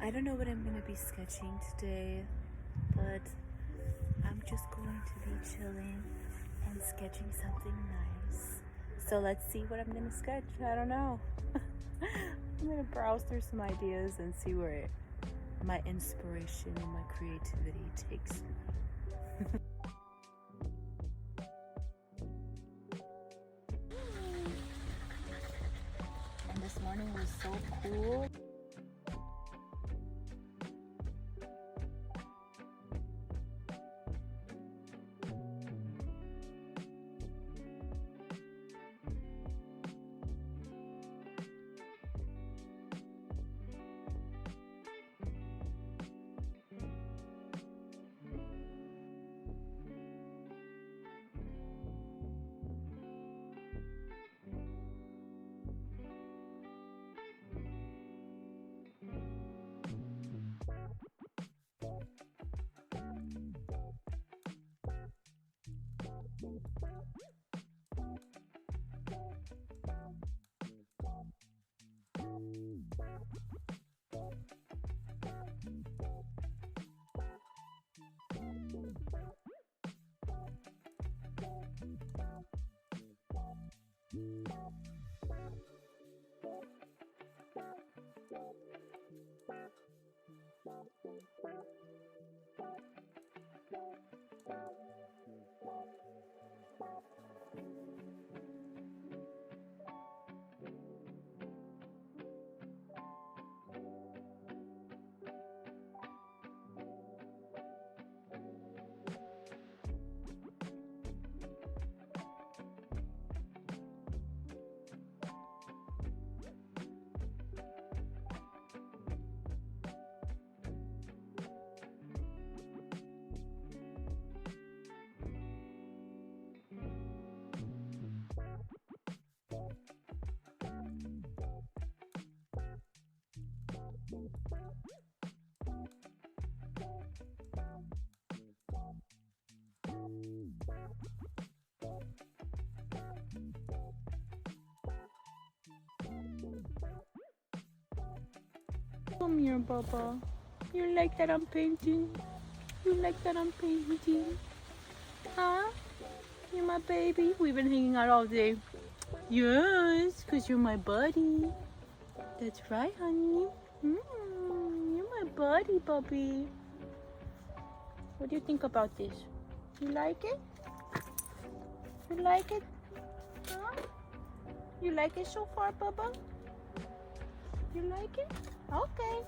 I don't know what I'm going to be sketching today, but I'm just going to be chilling and sketching something nice. So let's see what I'm going to sketch. I don't know. I'm going to browse through some ideas and see where my inspiration and my creativity takes me. And this morning was so cool. Come here, Bubba. You like that I'm painting? You like that I'm painting? Huh? You're my baby. We've been hanging out all day. Yes, because you're my buddy. That's right, honey. You're my buddy, Bubby. What do you think about this? You like it? You like it? Huh? You like it so far, Bubba? You like it? Okay.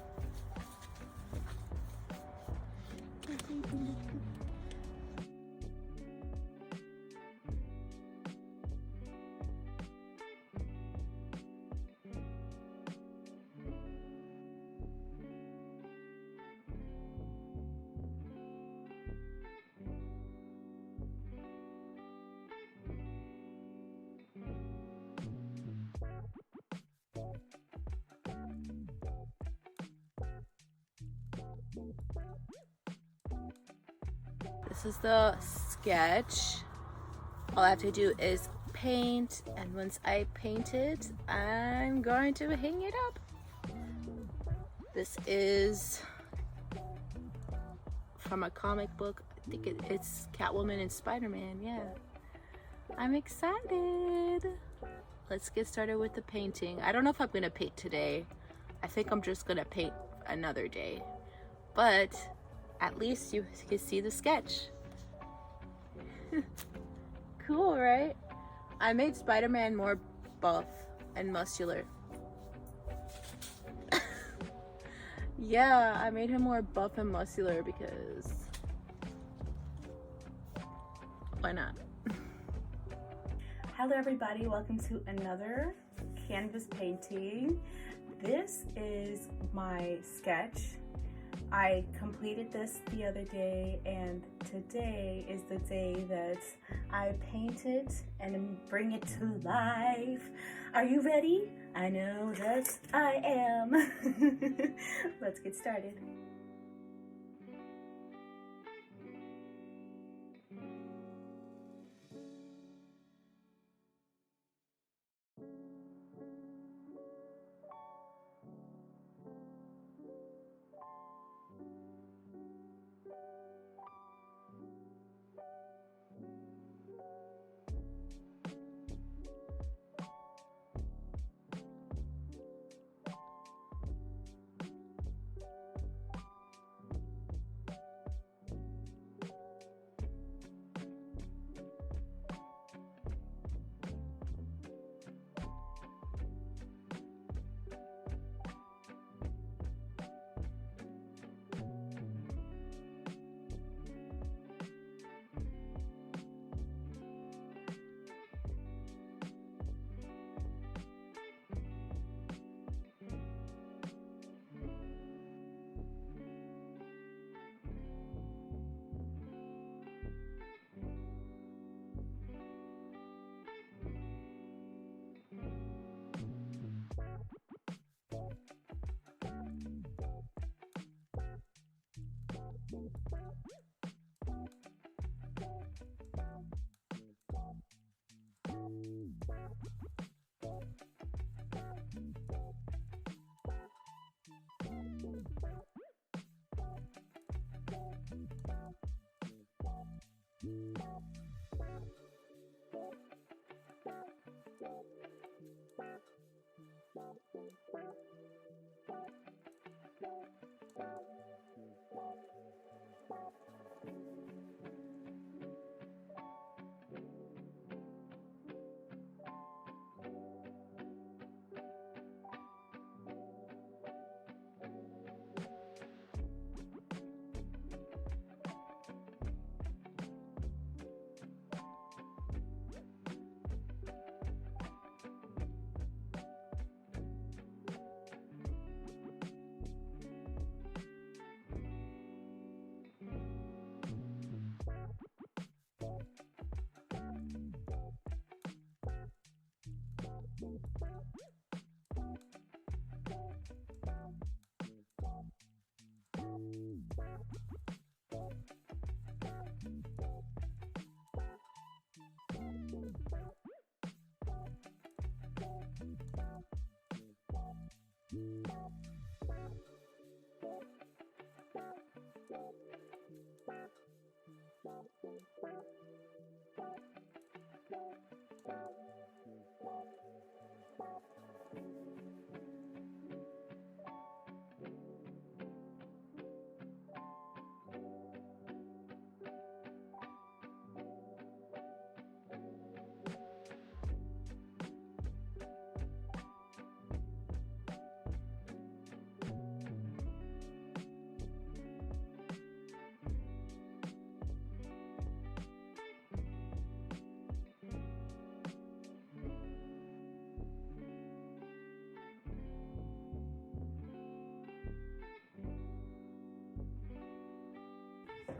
This is the sketch. All I have to do is paint, and once I paint it, I'm going to hang it up. This is from a comic book. I think it's Catwoman and Spiderman. Yeah, I'm excited. Let's get started with the painting. I don't know if I'm gonna paint today. I think I'm just gonna paint another day, but at least you can see the sketch. Cool, right? I made Spider-Man more buff and muscular. Yeah, I made him more buff and muscular because why not? Hello everybody, welcome to another canvas painting. This is my sketch. I completed this the other day, and today is the day that I paint it and bring it to life. Are you ready? I know that I am. Let's get started.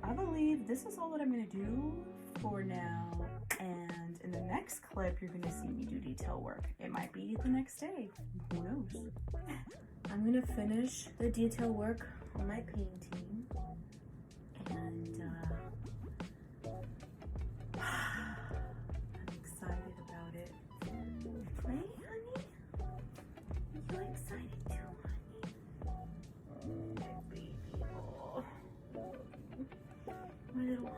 I believe this is all that I'm going to do for now, and in the next clip you're going to see me do detail work. It might be the next day, who knows. I'm going to finish the detail work on my painting, and I'm excited about it. Right, honey? You excited too, honey? My baby, oh. My little.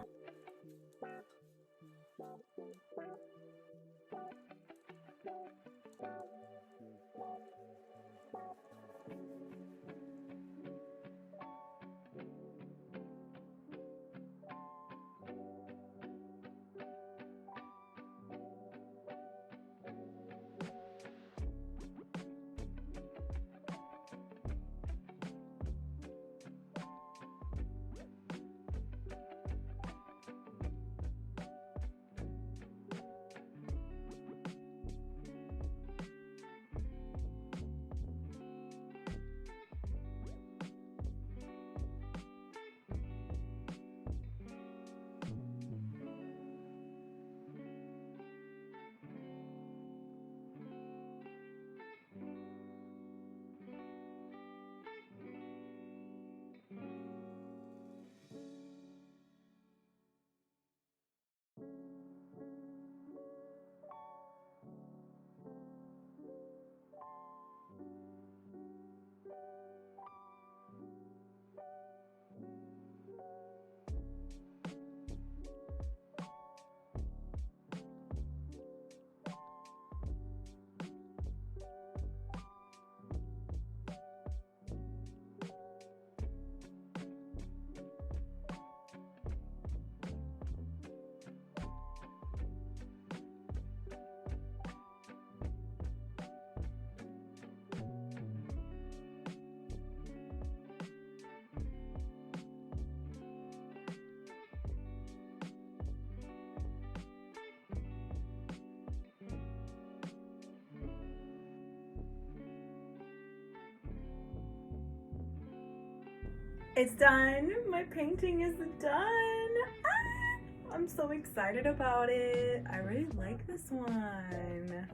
It's done. My painting is done. Ah, I'm so excited about it. I really like this one.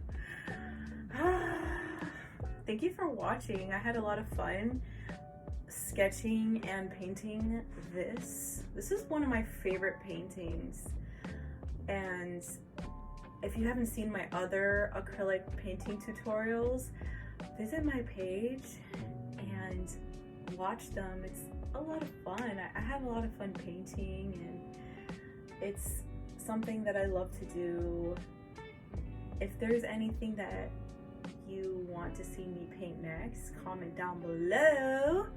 Thank you for watching. I had a lot of fun sketching and painting this. This is one of my favorite paintings, and if you haven't seen my other acrylic painting tutorials, visit my page and watch them. It's a lot of fun. I have a lot of fun painting, and it's something that I love to do. If there's anything that you want to see me paint next, comment down below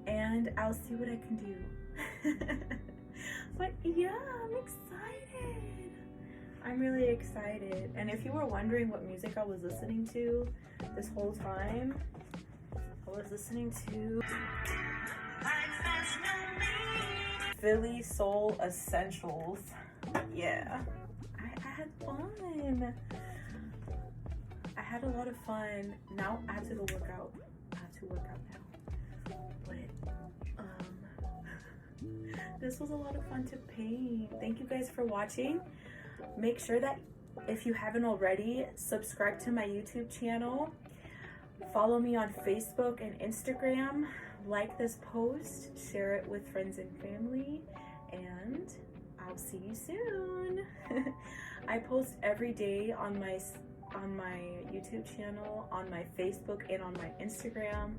and I'll see what I can do. But yeah, I'm excited. I'm really excited. And if you were wondering what music I was listening to this whole time, I was listening to Philly Soul Essentials. Yeah, I had fun. I had a lot of fun. Now I have to go work out. I have to work out now. But this was a lot of fun to paint. Thank you guys for watching. Make sure that if you haven't already, subscribe to my YouTube channel. Follow me on Facebook and Instagram. Like this post, share it with friends and family, and I'll see you soon. I post every day on my YouTube channel, on my Facebook, and on my Instagram.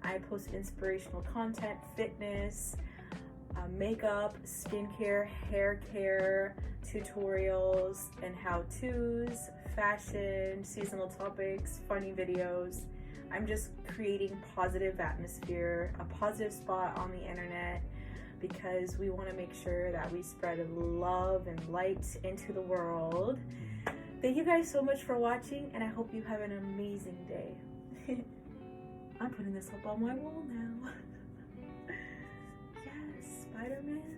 I post inspirational content, fitness, makeup, skincare, hair care, tutorials, and how-tos, fashion, seasonal topics, funny videos. I'm just creating positive atmosphere, a positive spot on the internet, because we want to make sure that we spread love and light into the world. Thank you guys so much for watching, and I hope you have an amazing day. I'm putting this up on my wall now. Yes, Spider-Man.